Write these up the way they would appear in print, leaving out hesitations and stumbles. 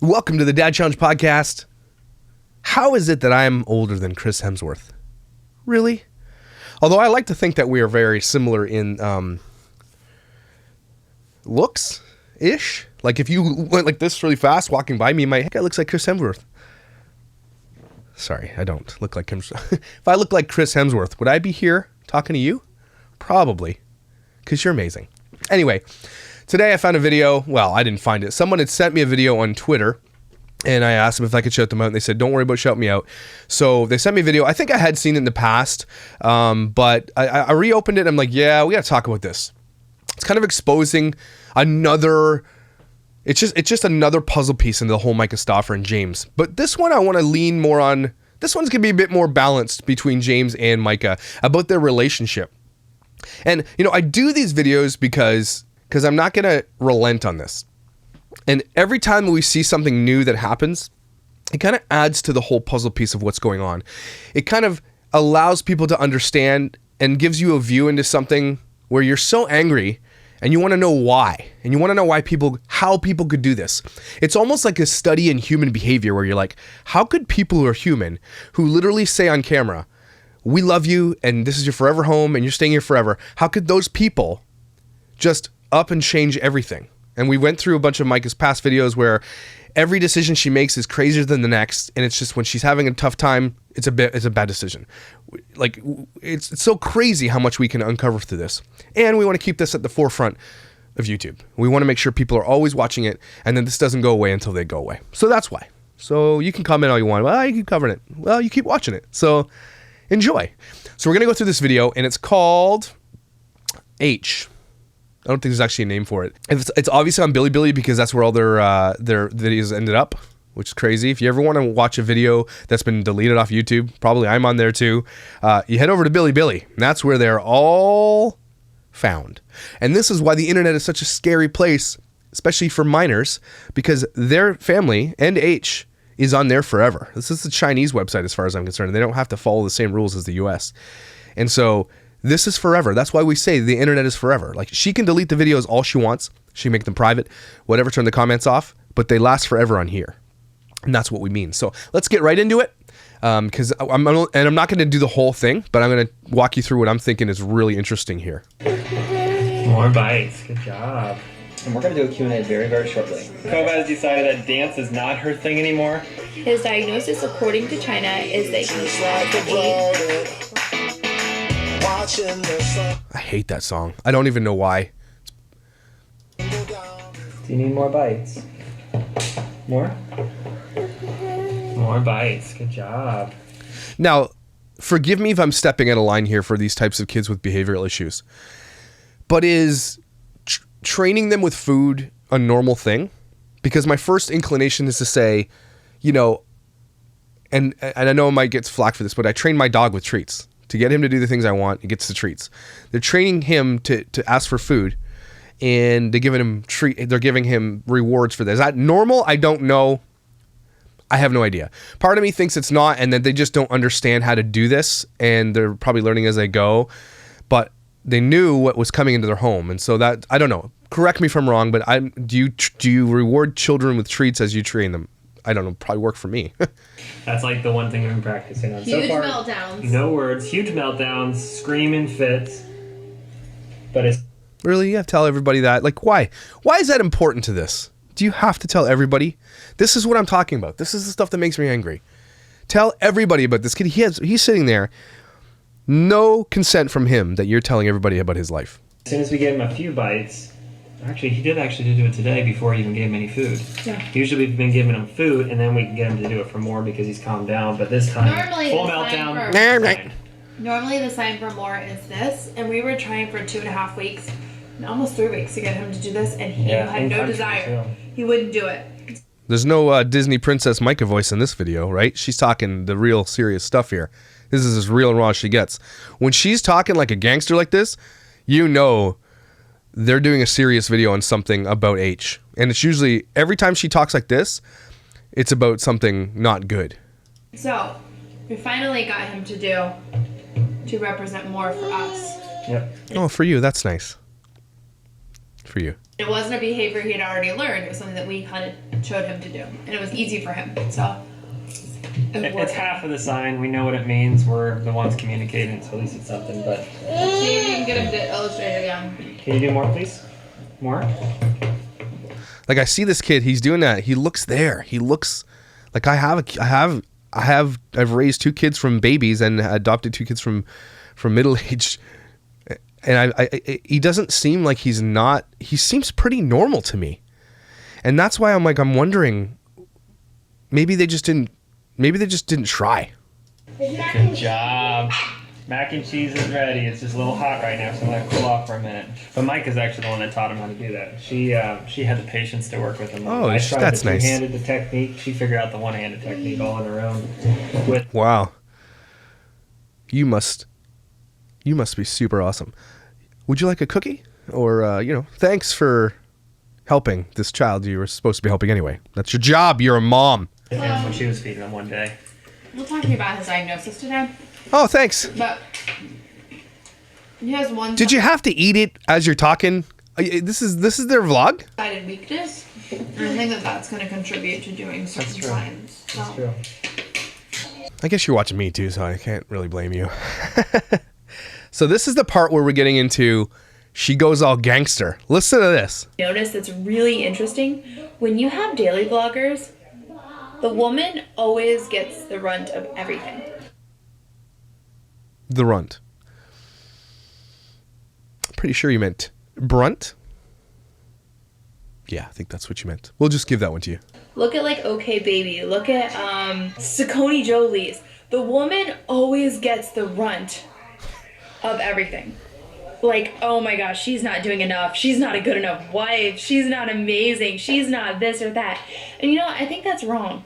Welcome to the Dad Challenge podcast. How is it that I'm older than Chris Hemsworth? Really? Although I like to think that we are very similar in looks-ish. Like if you went like this really fast walking by me, my guy looks like Chris Hemsworth. Sorry, I don't look like him. If I look like Chris Hemsworth, would I be here talking to you? Probably, because you're amazing. Anyway, today I found a video. Well, I didn't find it. Someone had sent me a video on Twitter, and I asked them if I could shout them out, and they said, don't worry about shouting me out. So they sent me a video. I think I had seen it in the past, but I reopened it. I'm like, yeah, we got to talk about this. It's kind of exposing another... It's just another puzzle piece into the whole Myka Stauffer and James. But this one I want to lean more on. This one's going to be a bit more balanced between James and Myka about their relationship. And, you know, I do these videos because I'm not going to relent on this. And every time we see something new that happens, it kind of adds to the whole puzzle piece of what's going on. It kind of allows people to understand and gives you a view into something where you're so angry and you want to know why. And you want to know how people could do this. It's almost like a study in human behavior where you're like, how could people who are human, who literally say on camera, we love you and this is your forever home and you're staying here forever, how could those people just up and change everything? And we went through a bunch of Myka's past videos where every decision she makes is crazier than the next, and it's just when she's having a tough time, it's a bad decision. Like, it's so crazy how much we can uncover through this. And we want to keep this at the forefront of YouTube. We want to make sure people are always watching it, and then this doesn't go away until they go away. So that's why. So you can comment all you want. Well, you keep covering it. Well, you keep watching it. So enjoy. So we're going to go through this video, and it's called H. I don't think there's actually a name for it. It's obviously on Bilibili because that's where all their videos ended up, which is crazy. If you ever want to watch a video that's been deleted off YouTube, probably I'm on there too, you head over to Bilibili. And that's where they're all found. And this is why the internet is such a scary place, especially for minors, because their family and H is on there forever. This is the Chinese website as far as I'm concerned. They don't have to follow the same rules as the US. And so this is forever. That's why we say the internet is forever. Like, she can delete the videos all she wants. She can make them private, whatever, turn the comments off, but they last forever on here. And that's what we mean. So let's get right into it. Because I'm not going to do the whole thing, but I'm going to walk you through what I'm thinking is really interesting here. More bites. Good job. And we're going to do a Q&A very, very shortly. Kova has decided that dance is not her thing anymore. His diagnosis, according to China, is that he's love. I hate that song. I don't even know why. Do you need more bites? More? More bites. Good job. Now, forgive me if I'm stepping out of line here for these types of kids with behavioral issues, but is training them with food a normal thing? Because my first inclination is to say, you know, and I know I might get flack for this, but I train my dog with treats. To get him to do the things I want, he gets the treats. They're training him to ask for food, and they're giving him rewards for that. Is that normal? I don't know. I have no idea. Part of me thinks it's not, and that they just don't understand how to do this, and they're probably learning as they go. But they knew what was coming into their home, and so that, I don't know. Correct me if I'm wrong, but do you reward children with treats as you train them? I don't know, probably work for me. That's like the one thing we've been practicing on Huge so far. meltdowns. No words, huge meltdowns, screaming fits. But it's... Really? You have to tell everybody that? Like, why? Why is that important to this? Do you have to tell everybody? This is what I'm talking about. This is the stuff that makes me angry. Tell everybody about this kid. He's sitting there. No consent from him that you're telling everybody about his life. As soon as we gave him a few bites... Actually, he did do it today before he even gave him any food. Yeah. Usually we've been giving him food, and then we can get him to do it for more because he's calmed down. But this time, Normally full meltdown. Normally the sign for more is this, and we were trying for 2.5 weeks, almost 3 weeks to get him to do this, and he had no desire. Too. He wouldn't do it. There's no Disney Princess Myka voice in this video, right? She's talking the real serious stuff here. This is as real and raw as she gets. When she's talking like a gangster like this, you know they're doing a serious video on something about H. And it's usually, every time she talks like this, it's about something not good. So, we finally got him to represent more for us. Yep. Oh, for you, that's nice. for you. It wasn't a behavior he had already learned. It was something that we kind of showed him to do. And it was easy for him. So it's half of the sign. We know what it means. We're the ones communicating, so at least it's something. But see if you can get him to illustrate it again. Can you do more, please? More? Like, I see this kid, he's doing that. He looks there. He looks like I've raised 2 kids from babies and adopted 2 kids from middle-aged, and he doesn't seem like he seems pretty normal to me. And that's why I'm wondering, maybe they just didn't try. Good job. Mac and cheese is ready. It's just a little hot right now, so I'm gonna cool off for a minute. But Myka's actually the one that taught him how to do that. She had the patience to work with him. Oh, I tried that's the nice. two-handed the technique. She figured out the one-handed technique all on her own. Wow. You must be super awesome. Would you like a cookie? Or thanks for helping this child you were supposed to be helping anyway. That's your job. You're a mom. Him when she was feeding him one day. We'll talk to you about his diagnosis today. Oh, thanks. But he has one. Did you have to eat it as you're talking? This is their vlog? Sided weakness. And I think that's going to contribute to doing certain signs. So. That's true. I guess you're watching me too, so I can't really blame you. So this is the part where we're getting into she goes all gangster. Listen to this. Notice that's really interesting. When you have daily vloggers, the woman always gets the runt of everything. The runt. Pretty sure you meant brunt. Yeah, I think that's what you meant. We'll just give that one to you. Look at like OK Baby. Look at Saucony Jolie's. The woman always gets the runt of everything. Like, oh my gosh, she's not doing enough. She's not a good enough wife. She's not amazing. She's not this or that. And I think that's wrong.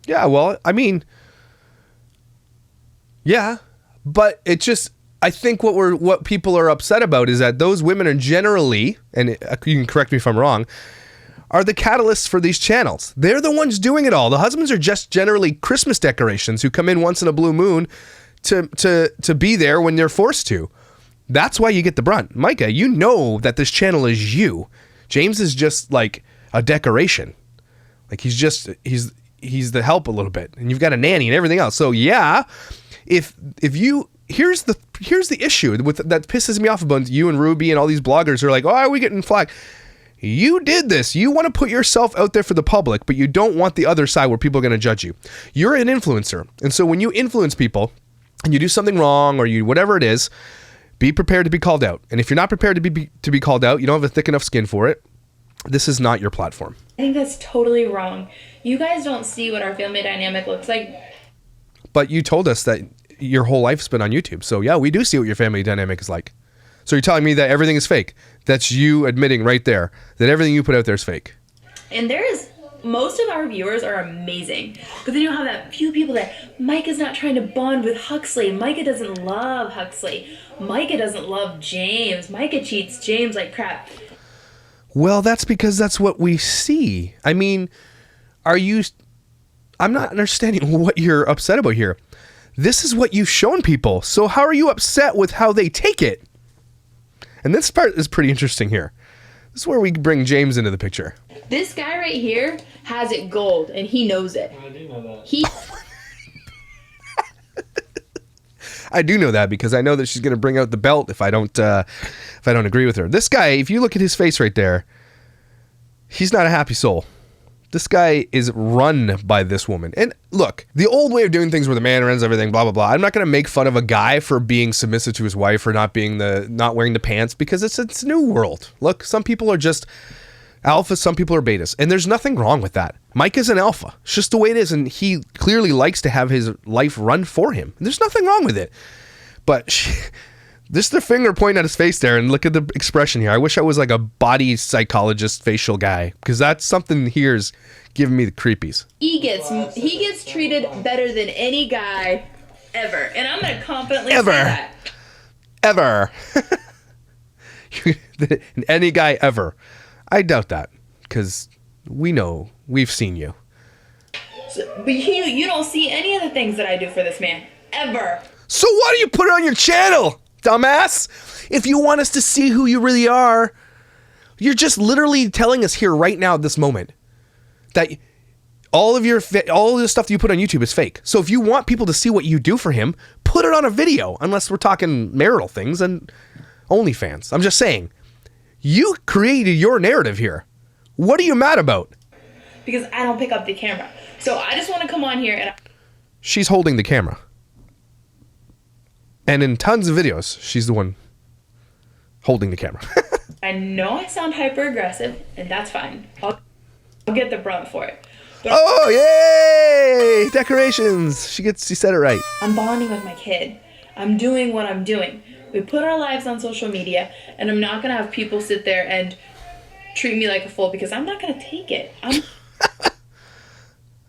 Yeah, well, I mean, yeah, but it just, I think what people are upset about is that those women are generally, and you can correct me if I'm wrong, are the catalysts for these channels. They're the ones doing it all. The husbands are just generally Christmas decorations who come in once in a blue moon to be there when they're forced to. That's why you get the brunt. Myka, you know that this channel is you. James is just like a decoration. Like he's the help a little bit, and you've got a nanny and everything else. So yeah, if you here's the issue with that pisses me off about you and Ruby and all these bloggers are like, oh, are we getting flack? You did this. You want to put yourself out there for the public, but you don't want the other side where people are going to judge you. You're an influencer, and so when you influence people and you do something wrong or you whatever it is, be prepared to be called out. And if you're not prepared to be called out, you don't have a thick enough skin for it. This is not your platform. I think that's totally wrong. You guys don't see what our family dynamic looks like. But you told us that your whole life's been on YouTube. So yeah, we do see what your family dynamic is like. So you're telling me that everything is fake. That's you admitting right there that everything you put out there is fake. And most of our viewers are amazing. But then you'll have that few people that Myka's not trying to bond with Huxley. Myka doesn't love Huxley. Myka doesn't love James. Myka treats James like crap. Well, that's because that's what we see. I mean, I'm not understanding what you're upset about here. This is what you've shown people. So how are you upset with how they take it? And this part is pretty interesting here. This is where we bring James into the picture. This guy right here has it gold, and he knows it. I do know that. I do know that because I know that she's going to bring out the belt if I don't agree with her. This guy, if you look at his face right there, he's not a happy soul. This guy is run by this woman. And look, the old way of doing things where the man runs everything, blah, blah, blah. I'm not going to make fun of a guy for being submissive to his wife or not wearing the pants because it's a new world. Look, some people are just alphas, some people are betas. And there's nothing wrong with that. Mike is an alpha. It's just the way it is. And he clearly likes to have his life run for him. There's nothing wrong with it. But just the finger pointing at his face there, and look at the expression here. I wish I was like a body psychologist facial guy, because that's something here's giving me the creepies. He gets treated better than any guy ever, and I'm gonna confidently say that. Ever. Any guy ever. I doubt that, because we've seen you. But you don't see any of the things that I do for this man ever. So why do you put it on your channel? dumbass. If you want us to see who you really are, you're just literally telling us here right now at this moment that all of the stuff that you put on YouTube is fake. So if you want people to see what you do for him, put it on a video, unless we're talking marital things and OnlyFans. I'm just saying, you created your narrative here. What are you mad about? Because I don't pick up the camera. So I just want to come on here and... She's holding the camera. And in tons of videos, she's the one holding the camera. I know I sound hyper aggressive, and that's fine. I'll get the brunt for it. But Oh, yay! Decorations. She said it right. I'm bonding with my kid. I'm doing what I'm doing. We put our lives on social media, and I'm not going to have people sit there and treat me like a fool because I'm not going to take it.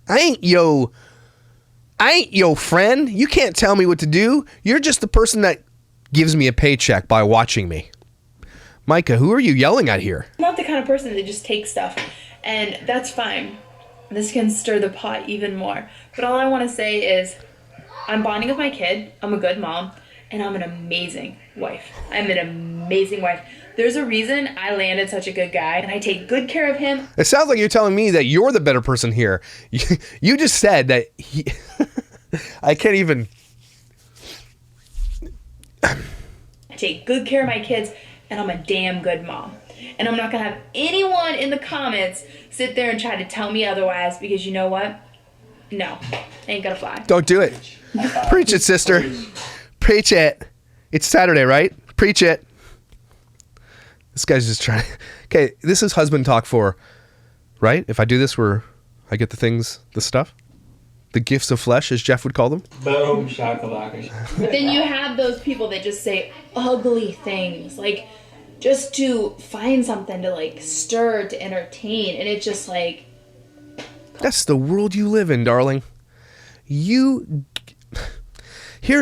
I ain't your friend. You can't tell me what to do. You're just the person that gives me a paycheck by watching me. Myka, who are you yelling at here? I'm not the kind of person that just takes stuff, and that's fine. This can stir the pot even more. But all I want to say is I'm bonding with my kid. I'm a good mom, and I'm an amazing wife. I'm an amazing wife. There's a reason I landed such a good guy, and I take good care of him. It sounds like you're telling me that you're the better person here. You just said that he... I can't even... I take good care of my kids, and I'm a damn good mom. And I'm not going to have anyone in the comments sit there and try to tell me otherwise, because you know what? No, ain't gonna fly. Don't do it. Preach it, sister. Preach it. It's Saturday, right? Preach it. This guy's just trying. Okay, this is husband talk for, right? If I do this, I get the stuff, the gifts of flesh, as Jeff would call them. Boom, shakalaka. But then you have those people that just say ugly things, like just to find something to like stir, to entertain, and it's just like... That's the world you live in, darling. Here's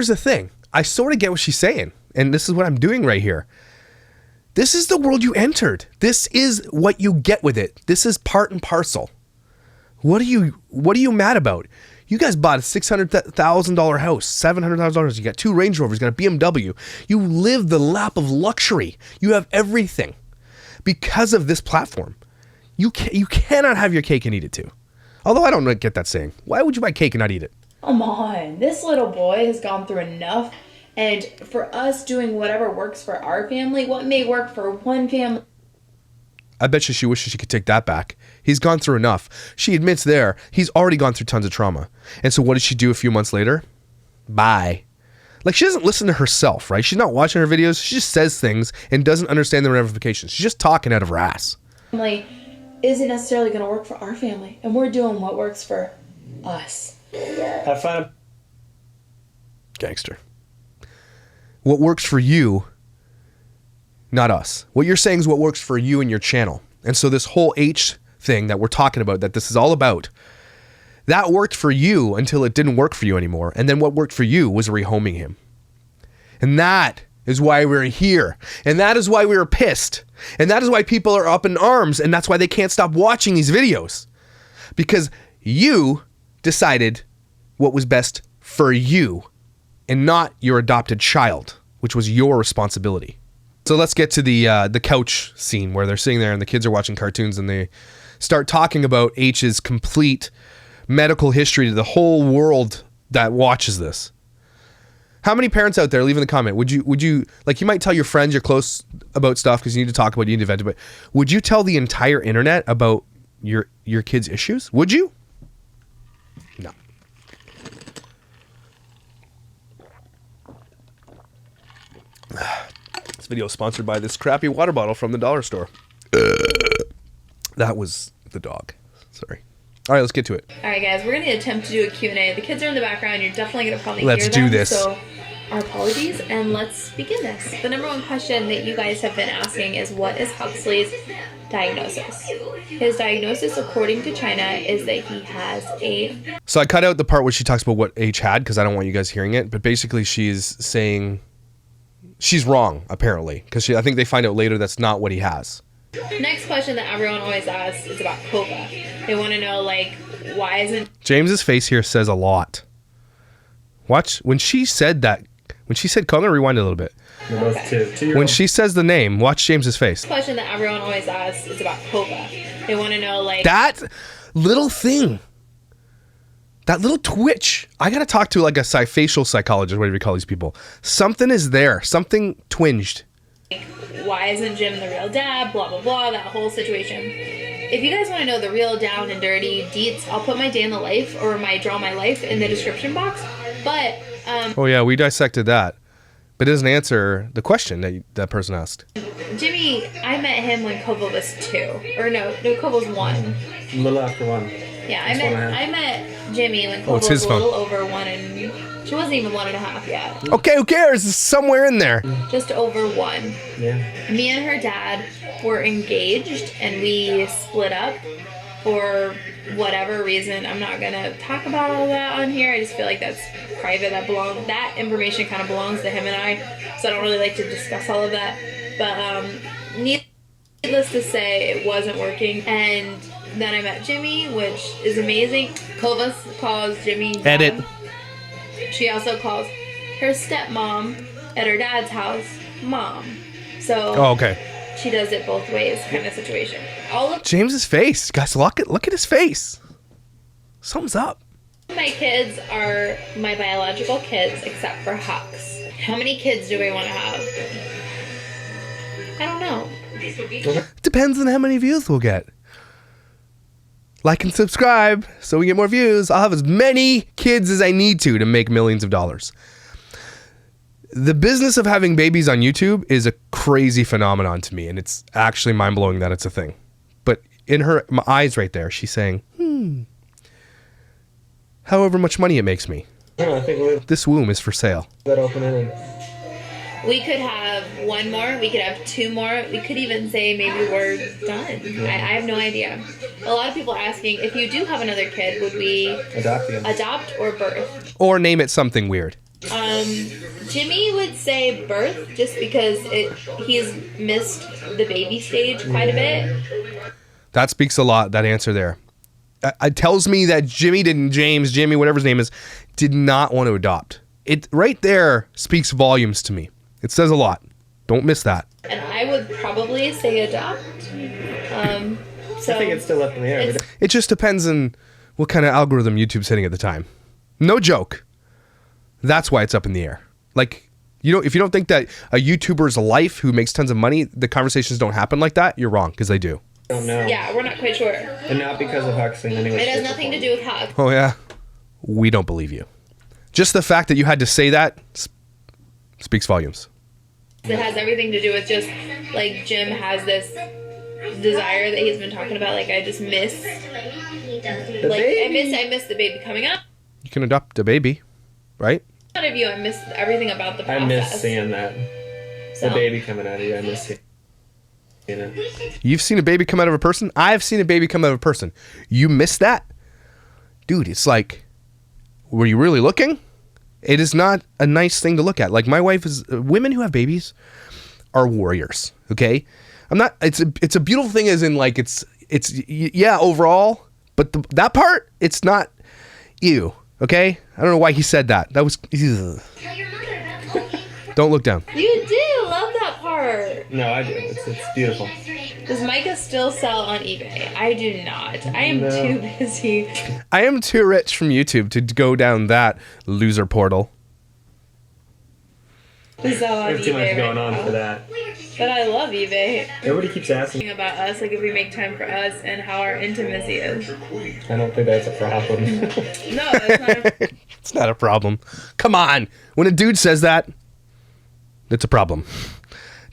the thing. I sort of get what she's saying, and this is what I'm doing right here. This is the world you entered. This is what you get with it. This is part and parcel. What are you mad about? You guys bought a $600,000 house, $700,000. You got 2 Range Rovers, you got a BMW. You live the lap of luxury. You have everything because of this platform. You cannot have your cake and eat it too. Although I don't get that saying. Why would you buy cake and not eat it? Come on, this little boy has gone through enough, and for us doing whatever works for our family, what may work for one family... I bet you she wishes she could take that back. He's gone through enough. She admits there, he's already gone through tons of trauma. And so what does she do a few months later? Bye. Like, she doesn't listen to herself, right? She's not watching her videos. She just says things and doesn't understand the ramifications. She's just talking out of her ass. ...family isn't necessarily going to work for our family, and we're doing what works for us. Have fun. Gangster. What works for you, not us. What you're saying is what works for you and your channel. And so this whole H thing that we're talking about, that this is all about, that worked for you until it didn't work for you anymore. And then what worked for you was rehoming him. And that is why we're here. And that is why we were pissed. And that is why people are up in arms. And that's why they can't stop watching these videos. Because you decided what was best for you and not your adopted child, which was your responsibility. So let's get to the couch scene where they're sitting there and the kids are watching cartoons and they start talking about H's complete medical history to the whole world that watches this. How many parents out there, leave in the comment, would you like, you might tell your friends you're close about stuff because you need to talk about it, you need to vent about it, but would you tell the entire internet about your kids' issues? Would you? No. This video is sponsored by this crappy water bottle from the dollar store. That was the dog. Sorry. All right, let's get to it. All right, guys, we're going to attempt to do a Q&A. The kids are in the background. You're definitely going to probably Let's hear do them. this. So our apologies, and let's begin this. The number one question that you guys have been asking is, what is Huxley's diagnosis? His diagnosis, according to China, is that he has a... So I cut out the part where she talks about what H had because I don't want you guys hearing it. But basically she's saying she's wrong, apparently. Because I think they find out later that's not what he has. Next question that everyone always asks is about COPA. They want to know, like, why isn't... James's face here says a lot. Watch. When she said that, When she said, I'm gonna rewind a little bit. They're both Okay. 2. When she says the name, watch James's face. Question that everyone always asks is about Kova. They want to know, like, That little thing, that little twitch. I gotta talk to like a facial psychologist, whatever you call these people. Something is there. Something twinged. why isn't Jim the real dad? Blah, blah, blah, that whole situation. If you guys want to know the real down and dirty deets, I'll put my day in the life or my draw my life in the description box. But, Oh yeah, we dissected that. But it doesn't answer the question that person asked. Jimmy, I met him when Kova was 2. Or no, Kova was 1. A little after 1. Yeah, It's 1.5. I met Jimmy when Oh, Kova it's was his a phone. little over 1 and she wasn't even 1.5 yet. Okay, who cares? It's somewhere in there. Just over 1. Yeah. Me and her dad were engaged and we split up for whatever reason. I'm not gonna talk about all that on here. I just feel like that's private. That information kind of belongs to him and I, so I don't really like to discuss all of that. But needless to say, it wasn't working. And then I met Jimmy, which is amazing. Kova calls Jimmy dad. Edit. She also calls her stepmom at her dad's house mom. So Oh, okay. she does it both ways kind of situation. All of James's face, guys. Look at his face. Something's up. my kids are my biological kids except for Hux. How many kids do we want to have? I don't know. It depends on how many views we'll get. Like and subscribe so we get more views. I'll have as many kids as I need to make millions of dollars. The business of having babies on YouTube is a crazy phenomenon to me, and it's actually mind-blowing that it's a thing. But in my eyes right there, she's saying, however much money it makes me, I think we'll leave this womb is for sale. that open and We could have 1 more. We could have 2 more. We could even say maybe we're done. I have no idea. A lot of people are asking, if you do have another kid, would we adopt again. adopt or birth? Or name it something weird. Jimmy would say birth just because he's missed the baby stage quite a bit. That speaks a lot, that answer there. It tells me that Jimmy, whatever his name is, did not want to adopt. It right there speaks volumes to me. It says a lot. Don't miss that. And I would probably say adopt. So I think it's still up in the air. it's- It just depends on what kind of algorithm YouTube's hitting at the time. No joke. That's why it's up in the air. Like, if you don't think that a YouTuber's life who makes tons of money, the conversations don't happen like that, you're wrong, because they do. I don't know. yeah, we're not quite sure. And not because of Huxley anyway. It has nothing to do with Hux. Oh, yeah? We don't believe you. Just the fact that you had to say that speaks volumes. It has everything to do with just like Jim has this desire that he's been talking about. Like I just miss, I miss the baby coming up. You can adopt a baby, right? Out of you, I miss everything about the process. I miss seeing that. So, The baby coming out of you. I miss seeing it. You've seen a baby come out of a person? I've seen a baby come out of a person. You missed that? Dude, it's like, were you really looking? It is not a nice thing to look at. Like my wife is, women who have babies are warriors, okay? It's a beautiful thing as in like, it's yeah, overall, but that part, it's not ew, okay? I don't know why he said that. That was, ugh. Don't look down. you do love that part. No, I do. It's beautiful. Does Myka still sell on eBay? I do not. I am No. too busy. I am too rich from YouTube to go down that loser portal. To sell on There's too eBay much going right on now. for that. But I love eBay. Everybody keeps asking. About us, like if we make time for us and how our intimacy is. I don't think that's a problem. No, that's not. It's not a problem. Come on. When a dude says that, it's a problem.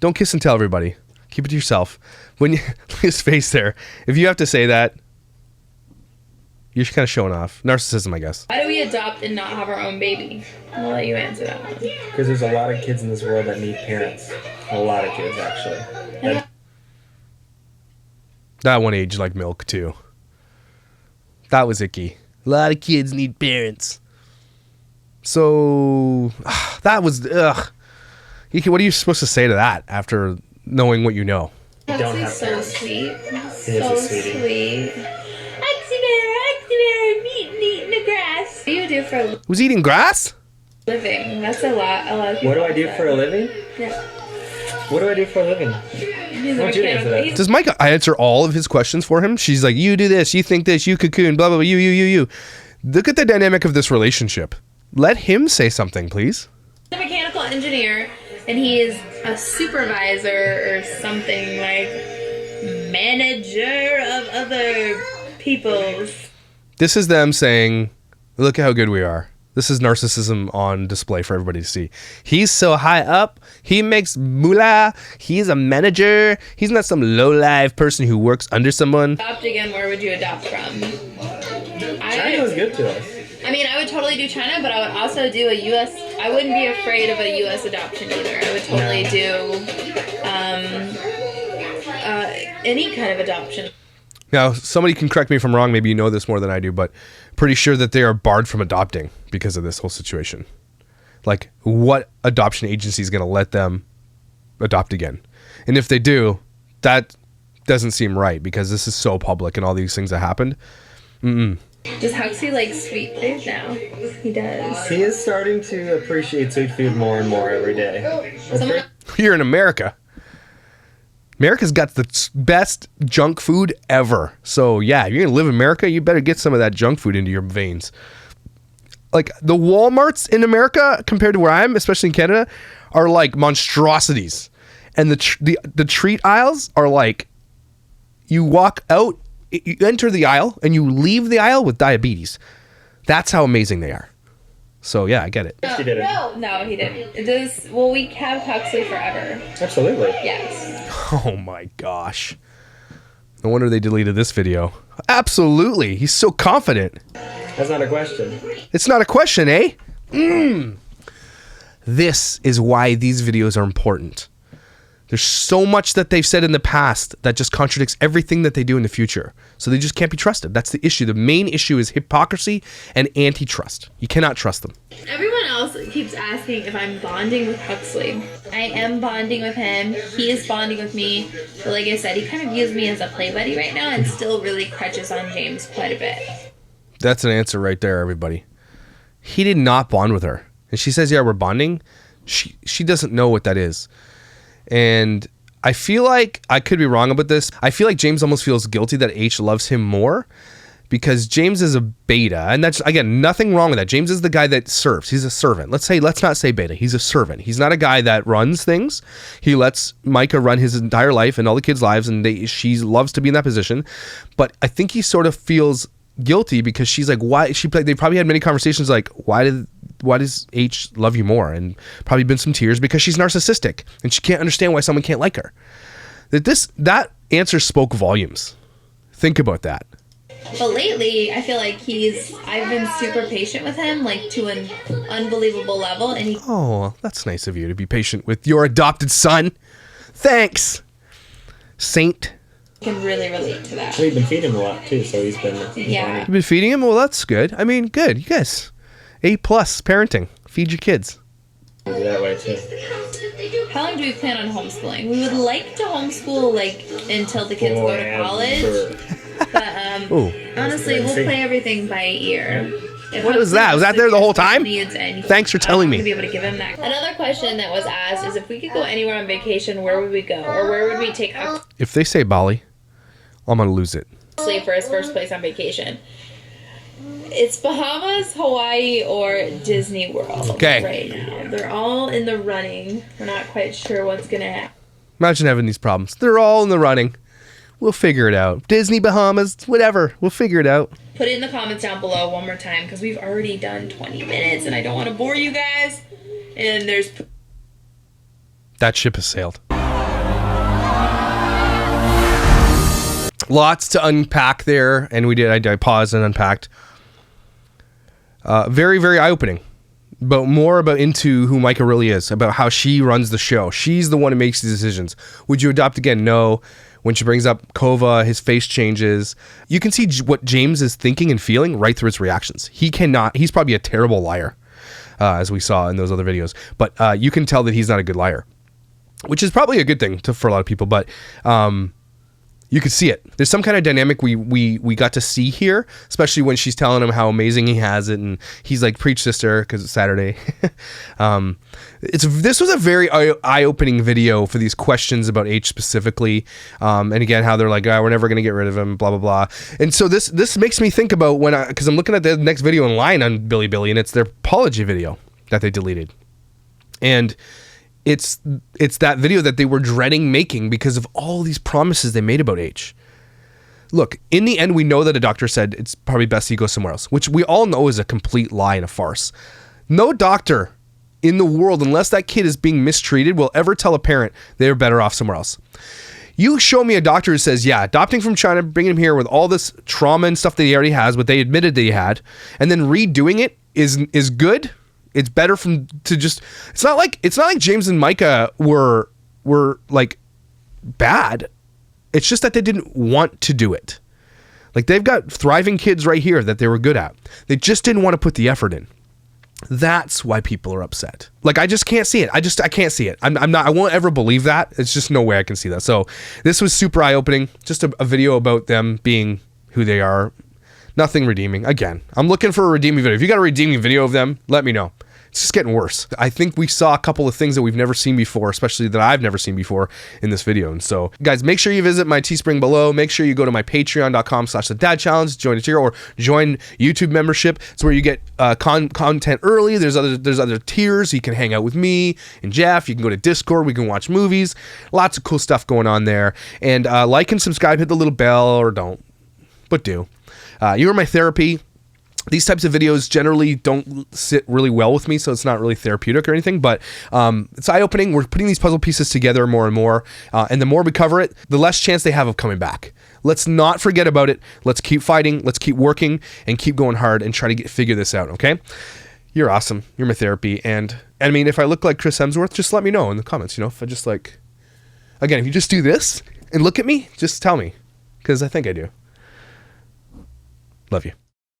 Don't kiss and tell everybody. Keep it to yourself. When you his face there, if you have to say that, you're kind of showing off. Narcissism, I guess. Why do we adopt and not have our own baby? I'll let you answer that one. Because there's a lot of kids in this world that need parents. A lot of kids, actually. That one aged like milk, too. That was icky. A lot of kids need parents. So, that was, ugh. What are you supposed to say to that after knowing what you know? Don't Huxley's have so parents. sweet. He is So a sweetie. sweet. Huxley bear, eating the grass. What do you do for Was he eating grass? Living. That's a lot. A lot of people. What do I do for a living? Yeah. What do I do for a living? He's Why don't you answer that? Does Myka answer all of his questions for him? She's like, you do this, you think this, you cocoon, blah, blah, blah, you. Look at the dynamic of this relationship. Let him say something, please. He's a mechanical engineer, and he is a supervisor or something, like manager of other people's. This is them saying, look at how good we are. This is narcissism on display for everybody to see. He's so high up. He makes moolah. He's a manager. He's not some low-life person who works under someone. Adopt again, where would you adopt from? China was good to us. I mean, I would totally do China, but I would also do a U.S. I wouldn't be afraid of a U.S. adoption either. I would totally do any kind of adoption. Now, somebody can correct me if I'm wrong. Maybe you know this more than I do, but pretty sure that they are barred from adopting because of this whole situation. Like, what adoption agency is going to let them adopt again? And if they do, that doesn't seem right because this is so public and all these things that happened. Does Huxley like sweet food now? He does. He is starting to appreciate sweet food more and more every day. Here in America. America's got the best junk food ever. So, yeah, if you're going to live in America, you better get some of that junk food into your veins. Like, the Walmarts in America, compared to where I am, especially in Canada, are like monstrosities. And the treat aisles are like, you walk out, you enter the aisle, and you leave the aisle with diabetes. That's how amazing they are. So, yeah, I get it. He did it. No, he didn't. Well, we have Huxley forever. Absolutely. Yes. Oh, my gosh. No wonder they deleted this video. Absolutely. He's so confident. That's not a question. It's not a question, eh? This is why these videos are important. There's so much that they've said in the past that just contradicts everything that they do in the future. So they just can't be trusted. That's the issue. The main issue is hypocrisy and antitrust. You cannot trust them. Everyone else keeps asking if I'm bonding with Huxley. I am bonding with him. He is bonding with me. But like I said, he kind of views me as a play buddy right now and still really crutches on James quite a bit. That's an answer right there, everybody. He did not bond with her. And she says, yeah, we're bonding. She doesn't know what that is. And I feel like, I could be wrong about this, I feel like James almost feels guilty that H loves him more because James is a beta. And that's, again, nothing wrong with that. James is the guy that serves. He's a servant. Let's not say beta. He's a servant. He's not a guy that runs things. He lets Myka run his entire life and all the kids' lives, and she loves to be in that position. But I think he sort of feels guilty because she's like, why? They probably had many conversations like, why does H love you more? And probably been some tears because she's narcissistic and she can't understand why someone can't like her. That answer spoke volumes. Think about that. But lately, I feel like I've been super patient with him, like to an unbelievable level. And Oh, that's nice of you to be patient with your adopted son. Thanks, Saint. can really relate to that. We've been feeding him a lot too, so he's been. Yeah. You've been feeding him? Well, that's good. I mean, good. You guys, A+ parenting. Feed your kids. We'll do that way too. How long do we plan on homeschooling? We would like to homeschool like until the kids go to college. Sure. But Ooh. honestly, we'll play everything by ear. If What was that? Was that there the whole time? Thanks for telling me. To be able to give him that. Another question that was asked is if we could go anywhere on vacation, where would we go, or where would we take Huxley If they say Bali, I'm gonna lose it. for his first place on vacation? It's Bahamas, Hawaii, or Disney World. Okay. Right now, they're all in the running. We're not quite sure what's gonna happen. Imagine having these problems. They're all in the running. We'll figure it out. Disney, Bahamas, whatever. We'll figure it out. Put it in the comments down below one more time because we've already done 20 minutes and I don't want to bore you guys. And there's That ship has sailed. Lots to unpack there, and we did. I paused and unpacked. Very, very eye-opening, but more about into who Myka really is, about how she runs the show. She's the one who makes these decisions. Would you adopt again? No. When she brings up Kova, his face changes. You can see what James is thinking and feeling right through his reactions. He's probably a terrible liar, as we saw in those other videos. But you can tell that he's not a good liar, which is probably a good thing for a lot of people. But You could see it. There's some kind of dynamic we got to see here, especially when she's telling him how amazing he has it, and he's like, "Preach, sister," because it's Saturday. This was a very eye-opening video for these questions about H specifically, and again how they're like, we're never gonna get rid of him, blah blah blah. And so this makes me think about because I'm looking at the next video in line on Billy, and it's their apology video that they deleted, and it's that video that they were dreading making because of all these promises they made about H. Look, in the end, we know that a doctor said it's probably best he goes somewhere else, which we all know is a complete lie and a farce. No doctor in the world, unless that kid is being mistreated, will ever tell a parent they're better off somewhere else. You show me a doctor who says, yeah, adopting from China, bringing him here with all this trauma and stuff that he already has, what they admitted that he had, and then redoing it is good. It's better it's not like James and Myka were like bad. It's just that they didn't want to do it. Like, they've got thriving kids right here that they were good at. They just didn't want to put the effort in. That's why people are upset. Like, I just can't see it. I can't see it. I won't ever believe that. It's just no way I can see that. So this was super eye-opening. Just a video about them being who they are. Nothing redeeming. Again, I'm looking for a redeeming video. If you got a redeeming video of them, let me know. It's just getting worse. I think we saw a couple of things that we've never seen before, especially that I've never seen before in this video. And so, guys, make sure you visit my Teespring below. Make sure you go to my patreon.com/thedadchallenge, join a tier, or join YouTube membership. It's where you get content early. There's other tiers. You can hang out with me and Jeff. You can go to Discord. We can watch movies. Lots of cool stuff going on there. And like and subscribe. Hit the little bell, or don't, but do. You are my therapy. These types of videos generally don't sit really well with me, so it's not really therapeutic or anything, but it's eye-opening. We're putting these puzzle pieces together more and more, and the more we cover it, the less chance they have of coming back. Let's not forget about it. Let's keep fighting. Let's keep working and keep going hard and try to figure this out, okay? You're awesome. You're my therapy, and I mean, if I look like Chris Hemsworth, just let me know in the comments, if I just like... Again, if you just do this and look at me, just tell me, because I think I do. Love you.